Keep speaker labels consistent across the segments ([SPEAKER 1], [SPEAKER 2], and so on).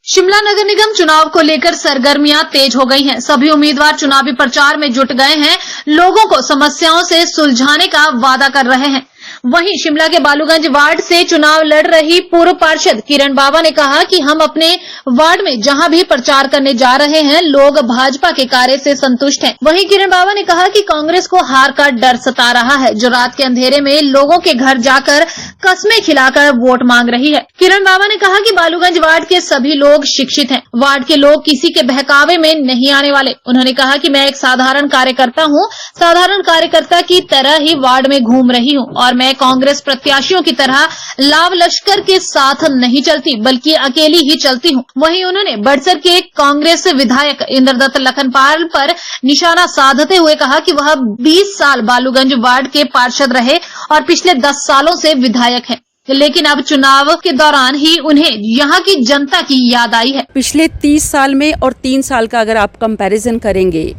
[SPEAKER 1] शिमला नगर निगम चुनाव को लेकर सरगर्मियां तेज हो गई हैं। सभी उम्मीदवार चुनावी प्रचार में जुट गए हैं, लोगों को समस्याओं से सुलझाने का वादा कर रहे हैं। वहीं शिमला के बालूगंज वार्ड से चुनाव लड़ रही पूर्व पार्षद किरण बाबा ने कहा कि हम अपने वार्ड में जहां भी प्रचार करने जा रहे हैं, लोग भाजपा के कार्य से संतुष्ट हैं। वहीं किरण बाबा ने कहा कि कांग्रेस को हार का डर सता रहा है, जो रात के अंधेरे में लोगों के घर जाकर कस्में खिलाकर वोट मांग रही है। किरण बाबा ने कहा कि बालूगंज वार्ड के सभी लोग शिक्षित हैं, वार्ड के लोग किसी के बहकावे में नहीं आने वाले। उन्होंने कहा कि मैं एक साधारण कार्यकर्ता हूँ, साधारण कार्यकर्ता की तरह ही वार्ड में घूम रही हूँ और मैं कांग्रेस प्रत्याशियों की तरह लाव लश्कर के साथ नहीं चलती, बल्कि अकेली ही चलती हूँ। वहीं उन्होंने बड़सर के कांग्रेस विधायक इंद्रदत्त लखनपाल पर निशाना साधते हुए कहा कि वह 20 साल बालूगंज वार्ड के पार्षद रहे और पिछले 10 सालों से विधायक हैं, लेकिन अब चुनाव के दौरान ही उन्हें यहाँ की जनता की याद आई है।
[SPEAKER 2] पिछले 30 साल में और 3 साल का अगर आप कंपैरिजन करेंगे,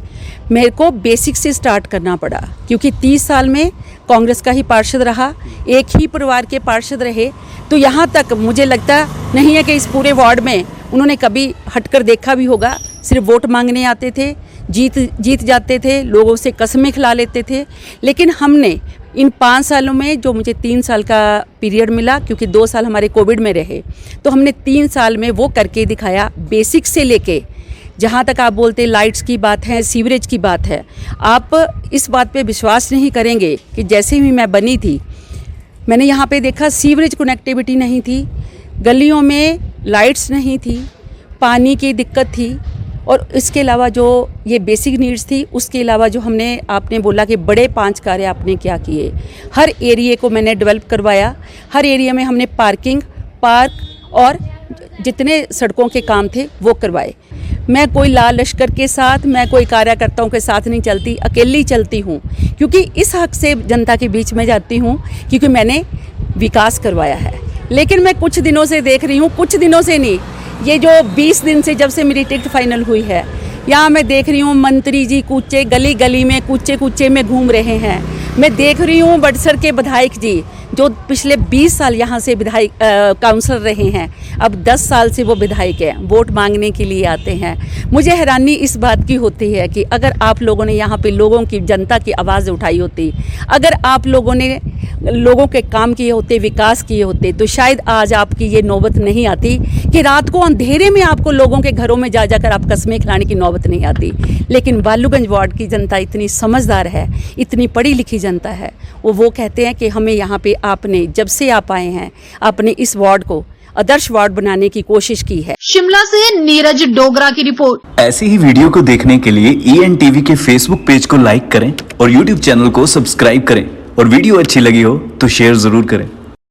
[SPEAKER 2] मेरे को बेसिक से स्टार्ट करना पड़ा, क्योंकि 30 साल में कांग्रेस का ही पार्षद रहा, एक ही परिवार के पार्षद रहे, तो यहाँ तक मुझे लगता नहीं है कि इस पूरे वार्ड में उन्होंने कभी हटकर देखा भी होगा। सिर्फ वोट मांगने आते थे, जीत जाते थे, लोगों से कस्में खिला लेते थे। लेकिन हमने इन 5 सालों में, जो मुझे 3 साल का पीरियड मिला, क्योंकि 2 साल हमारे कोविड में रहे, तो हमने 3 साल में वो करके दिखाया। बेसिक से लेके जहाँ तक आप बोलते लाइट्स की बात है, सीवरेज की बात है, आप इस बात पे विश्वास नहीं करेंगे कि जैसे ही मैं बनी थी, मैंने यहाँ पे देखा सीवरेज कनेक्टिविटी नहीं थी, गलियों में लाइट्स नहीं थी, पानी की दिक्कत थी, और इसके अलावा जो ये बेसिक नीड्स थी, उसके अलावा जो आपने बोला कि बड़े 5 कार्य आपने क्या किए। हर एरिया को मैंने डेवलप करवाया, हर एरिया में हमने पार्क और जितने सड़कों के काम थे वो करवाए। मैं कोई लाल लश्कर के साथ, मैं कोई कार्यकर्ताओं के साथ नहीं चलती, अकेली चलती हूँ, क्योंकि इस हक से जनता के बीच में जाती हूँ, क्योंकि मैंने विकास करवाया है। लेकिन मैं कुछ दिनों से देख रही हूँ, कुछ दिनों से नहीं, ये जो 20 दिन से जब से मेरी टिकट फाइनल हुई है, यहाँ मैं देख रही हूँ मंत्री जी कूचे गली गली में कूचे में घूम रहे हैं। मैं देख रही हूँ बड़सर के विधायक जी, जो पिछले 20 साल यहाँ से विधायक काउंसलर रहे हैं, अब 10 साल से वो विधायक हैं, वोट मांगने के लिए आते हैं। मुझे हैरानी इस बात की होती है कि अगर आप लोगों ने यहाँ पे लोगों की, जनता की आवाज़ उठाई होती, अगर आप लोगों ने लोगों के काम किए होते, विकास किए होते, तो शायद आज आपकी ये नौबत नहीं आती कि रात को अंधेरे में आपको लोगों के घरों में जा जाकर आप कस्में खिलाने की नौबत नहीं आती। लेकिन बालूगंज वार्ड की जनता इतनी समझदार है, इतनी पढ़ी लिखी जनता है, वो कहते हैं कि हमें यहाँ पे आपने, जब से आप आए हैं, आपने इस वार्ड को आदर्श वार्ड बनाने की कोशिश की है।
[SPEAKER 1] शिमला से नीरज डोगरा की रिपोर्ट।
[SPEAKER 3] ऐसी ही वीडियो को देखने के लिए ENTV के फेसबुक पेज को लाइक करें और YouTube चैनल को सब्सक्राइब करें, और वीडियो अच्छी लगी हो तो शेयर जरूर करें।